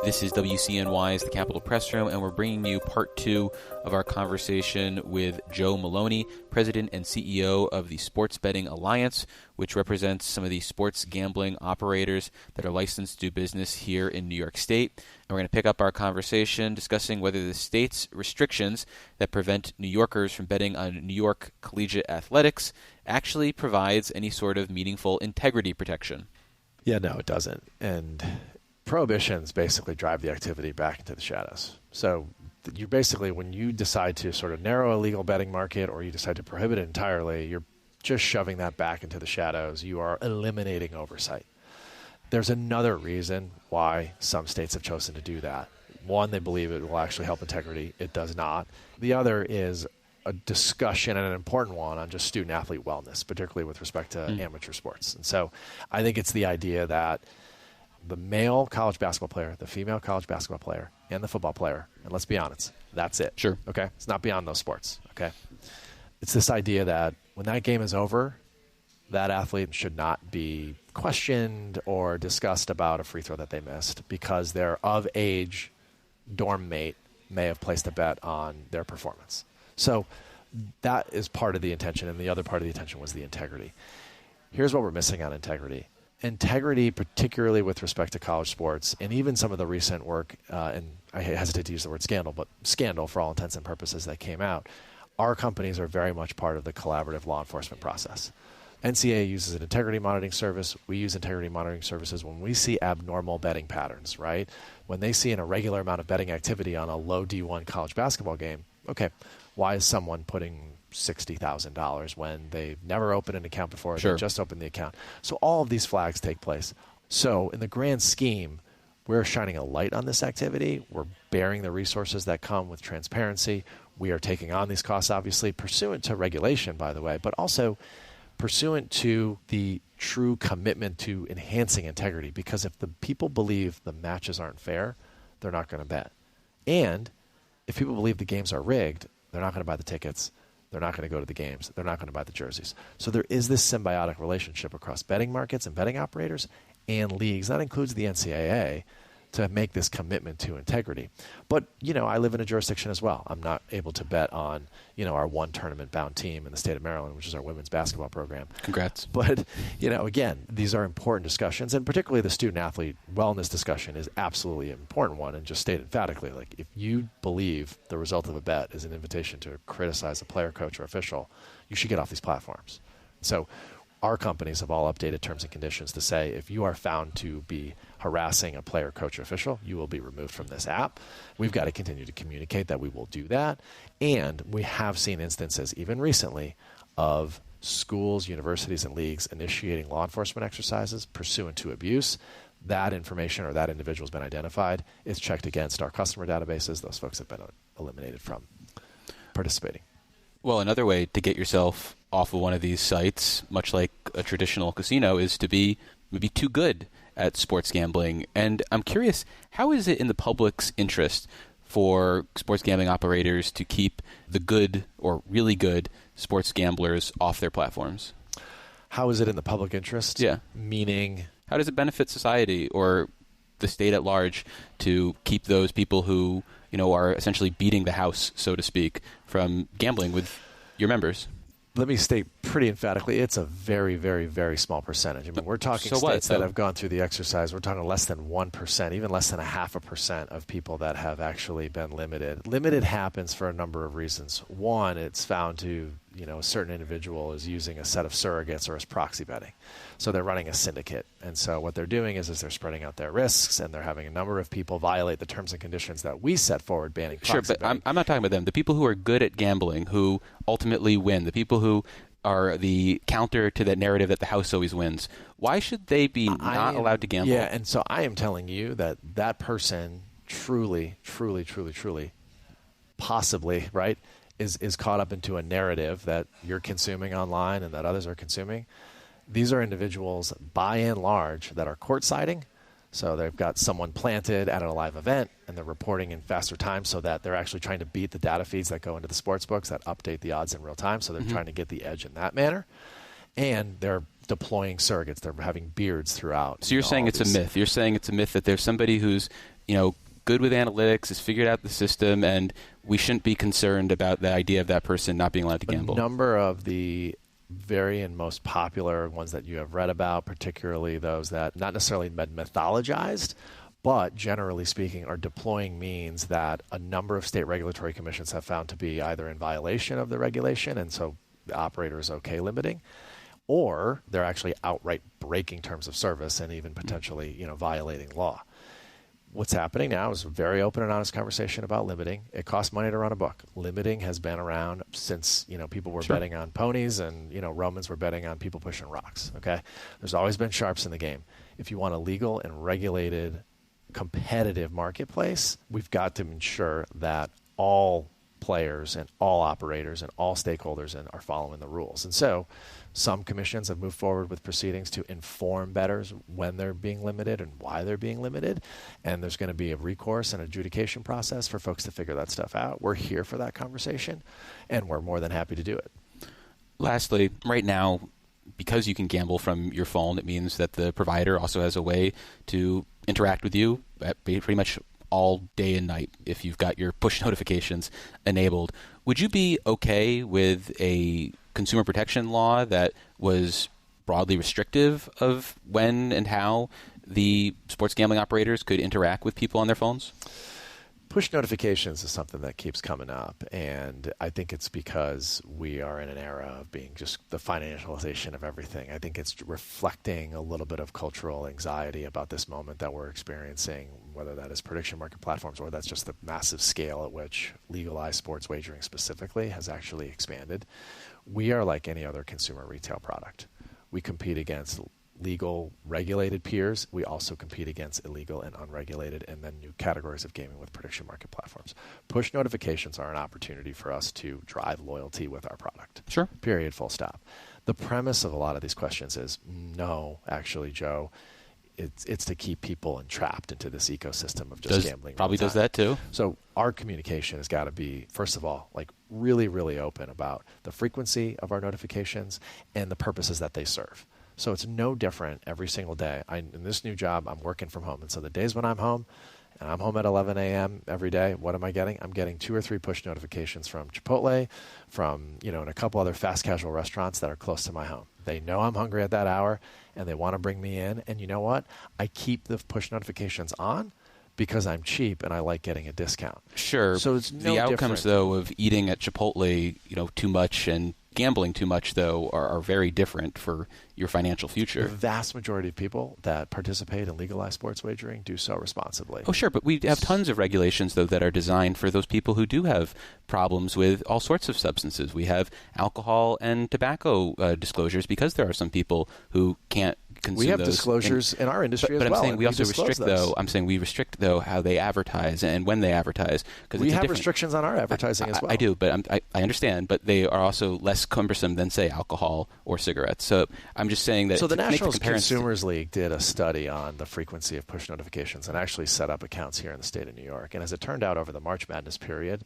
This is WCNY's The Capitol Press Room, and we're bringing you part 2 of our conversation with Joe Maloney, President and CEO of the Sports Betting Alliance, which represents some of the sports gambling operators that are licensed to do business here in New York State. And we're going to pick up our conversation discussing whether the state's restrictions that prevent New Yorkers from betting on New York collegiate athletics actually provides any sort of meaningful integrity protection. Yeah, no, it doesn't. And prohibitions basically drive the activity back into the shadows. So you basically, when you decide to sort of narrow a legal betting market or you decide to prohibit it entirely, you're just shoving that back into the shadows. You are eliminating oversight. There's another reason why some states have chosen to do that. One, they believe it will actually help integrity. It does not. The other is a discussion, and an important one, on just student-athlete wellness, particularly with respect to amateur sports. And so I think it's the idea that the male college basketball player, the female college basketball player, and the football player, and let's be honest, that's it. Sure. Okay? It's not beyond those sports. Okay? It's this idea that when that game is over, that athlete should not be questioned or discussed about a free throw that they missed because their of-age dorm mate may have placed a bet on their performance. So that is part of the intention, and the other part of the intention was the integrity. Here's what we're missing on integrity. Integrity, particularly with respect to college sports, and even some of the recent work, and I hesitate to use the word scandal, but scandal for all intents and purposes that came out, our companies are very much part of the collaborative law enforcement process. NCAA uses an integrity monitoring service. We use integrity monitoring services when we see abnormal betting patterns, right? When they see an irregular amount of betting activity on a low D1 college basketball game, okay, why is someone putting $60,000 when they've never opened an account before? Sure. They just opened the account. So all of these flags take place. So in the grand scheme, we're shining a light on this activity. We're bearing the resources that come with transparency. We are taking on these costs, obviously, pursuant to regulation, by the way, but also pursuant to the true commitment to enhancing integrity. Because if the people believe the matches aren't fair, they're not going to bet. And if people believe the games are rigged, they're not going to buy the tickets. They're not going to go to the games. They're not going to buy the jerseys. So there is this symbiotic relationship across betting markets and betting operators and leagues. That includes the NCAA to make this commitment to integrity. But, you know, I live in a jurisdiction as well. I'm not able to bet on, you know, our one tournament-bound team in the state of Maryland, which is our women's basketball program. Congrats. But, you know, again, these are important discussions, and particularly the student-athlete wellness discussion is absolutely an important one. And just state emphatically, like, if you believe the result of a bet is an invitation to criticize a player, coach, or official, you should get off these platforms. So our companies have all updated terms and conditions to say if you are found to be harassing a player, coach, or official, you will be removed from this app. We've got to continue to communicate that we will do that. And we have seen instances, even recently, of schools, universities, and leagues initiating law enforcement exercises pursuant to abuse. That information or that individual has been identified. It's checked against our customer databases. Those folks have been eliminated from participating. Well, another way to get yourself off of one of these sites, much like a traditional casino, is to be maybe too good at sports gambling. And I'm curious, how is it in the public's interest for sports gambling operators to keep the good or really good sports gamblers off their platforms? How is it in the public interest? Yeah. Meaning? How does it benefit society or the state at large to keep those people who, you know, are essentially beating the house, so to speak, from gambling with your members? Let me state pretty emphatically, it's a very, very, very small percentage. I mean, we're talking states that have gone through the exercise. We're talking less than 1%, even less than 0.5% of people that have actually been limited. Limited happens for a number of reasons. One, it's found to, you know, a certain individual is using a set of surrogates or is proxy betting. So they're running a syndicate. And so what they're doing is they're spreading out their risks, and they're having a number of people violate the terms and conditions that we set forward banning proxy betting. Sure, but I'm not talking about them. The people who are good at gambling, who ultimately win, the people who are the counter to that narrative that the house always wins. Why should they be not allowed to gamble? Yeah, and so I am telling you that that person truly, possibly, right, is caught up into a narrative that you're consuming online and that others are consuming. These are individuals, by and large, that are court-siding. So they've got someone planted at a live event, and they're reporting in faster time so that they're actually trying to beat the data feeds that go into the sports books that update the odds in real time. So they're trying to get the edge in that manner. And they're deploying surrogates. They're having beards throughout. So you're saying it's a myth. You're saying it's a myth that there's somebody who's good with analytics, has figured out the system, and we shouldn't be concerned about the idea of that person not being allowed to gamble? A number of the very and most popular ones that you have read about, particularly those that not necessarily been mythologized, but generally speaking are deploying means that a number of state regulatory commissions have found to be either in violation of the regulation, and so the operator is okay limiting, or they're actually outright breaking terms of service and even potentially violating law. What's happening now is a very open and honest conversation about limiting. It costs money to run a book. Limiting has been around since people were betting on ponies, and Romans were betting on people pushing rocks. Okay, there's always been sharps in the game. If you want a legal and regulated, competitive marketplace, we've got to ensure that all players and all operators and all stakeholders are following the rules. And so some commissions have moved forward with proceedings to inform bettors when they're being limited and why they're being limited. And there's going to be a recourse and adjudication process for folks to figure that stuff out. We're here for that conversation, and we're more than happy to do it. Lastly, right now, because you can gamble from your phone, it means that the provider also has a way to interact with you at pretty much all day and night if you've got your push notifications enabled. Would you be okay with a consumer protection law that was broadly restrictive of when and how the sports gambling operators could interact with people on their phones? Push notifications is something that keeps coming up, and I think it's because we are in an era of being just the financialization of everything. I think it's reflecting a little bit of cultural anxiety about this moment that we're experiencing, whether that is prediction market platforms or that's just the massive scale at which legalized sports wagering specifically has actually expanded. We are like any other consumer retail product. We compete against legal, regulated peers. We also compete against illegal and unregulated, and then new categories of gaming with prediction market platforms. Push notifications are an opportunity for us to drive loyalty with our product. Sure. Period, full stop. The premise of a lot of these questions is, no, actually, Joe, it's to keep people entrapped into this ecosystem of just gambling. Probably does that too. So our communication has got to be, first of all, like really, really open about the frequency of our notifications and the purposes that they serve. So it's no different every single day. In this new job, I'm working from home. And so the days when I'm home, and I'm home at 11 a.m. every day, what am I getting? I'm getting 2 or 3 push notifications from Chipotle, from, and a couple other fast casual restaurants that are close to my home. They know I'm hungry at that hour, and they want to bring me in. And you know what? I keep the push notifications on because I'm cheap and I like getting a discount. Sure. So it's no the outcomes, different. though, of eating at Chipotle, too much and gambling too much, though, are very different for your financial future. The vast majority of people that participate in legalized sports wagering do so responsibly. Oh, sure, but we have tons of regulations, though, that are designed for those people who do have problems with all sorts of substances. We have alcohol and tobacco disclosures because there are some people who can't consume we have those. disclosures in our industry but as well. I'm saying we also restrict, though. I'm saying we restrict, though, how they advertise and when they advertise. We have restrictions on our advertising as well. I do, but I understand. But they are also less cumbersome than, say, alcohol or cigarettes. So I'm just saying that. So the National Consumers League did a study on the frequency of push notifications and actually set up accounts here in the state of New York. And as it turned out, over the March Madness period,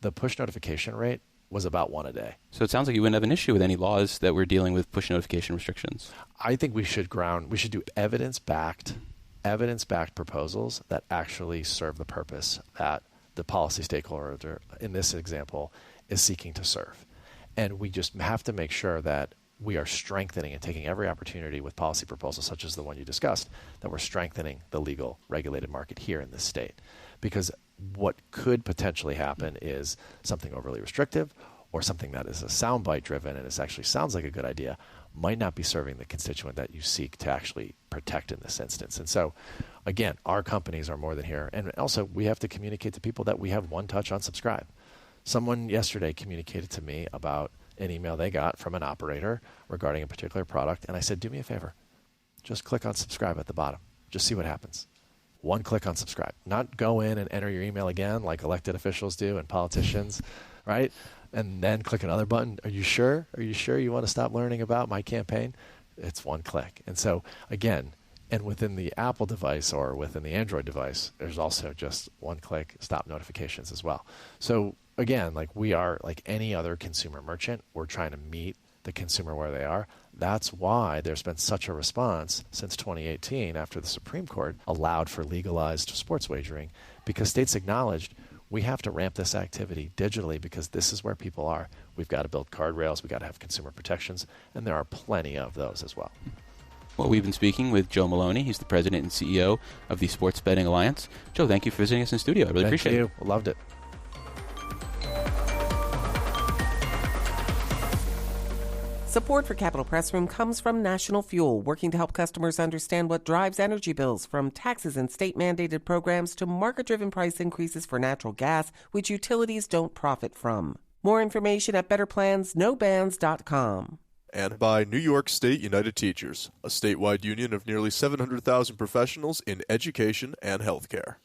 the push notification rate was about 1 a day. So it sounds like you wouldn't have an issue with any laws that were dealing with push notification restrictions. I think we should do evidence-backed proposals that actually serve the purpose that the policy stakeholder, in this example, is seeking to serve. And we just have to make sure that we are strengthening and taking every opportunity with policy proposals such as the one you discussed, that we're strengthening the legal regulated market here in this state. Because what could potentially happen is something overly restrictive or something that is a soundbite driven and it actually sounds like a good idea might not be serving the constituent that you seek to actually protect in this instance. And so, again, our companies are more than here. And also, we have to communicate to people that we have one touch on subscribe. Someone yesterday communicated to me about an email they got from an operator regarding a particular product, and I said, do me a favor. Just click on subscribe at the bottom. Just see what happens. One click on subscribe. Not go in and enter your email again like elected officials do and politicians, right? And then click another button. Are you sure? Are you sure you want to stop learning about my campaign? It's one click. And so, again, and within the Apple device or within the Android device, there's also just one click stop notifications as well. So, again, like we are like any other consumer merchant, we're trying to meet the consumer where they are. That's why there's been such a response since 2018 after the Supreme Court allowed for legalized sports wagering, because states acknowledged we have to ramp this activity digitally because this is where people are. We've got to build guardrails. We've got to have consumer protections, and there are plenty of those as well. Well, we've been speaking with Joe Maloney. He's the president and CEO of the Sports Betting Alliance. Joe, thank you for visiting us in studio. I really appreciate it. Thank you. Loved it. Support for Capital Press Room comes from National Fuel, working to help customers understand what drives energy bills, from taxes and state-mandated programs to market-driven price increases for natural gas, which utilities don't profit from. More information at betterplansnobands.com. And by New York State United Teachers, a statewide union of nearly 700,000 professionals in education and healthcare.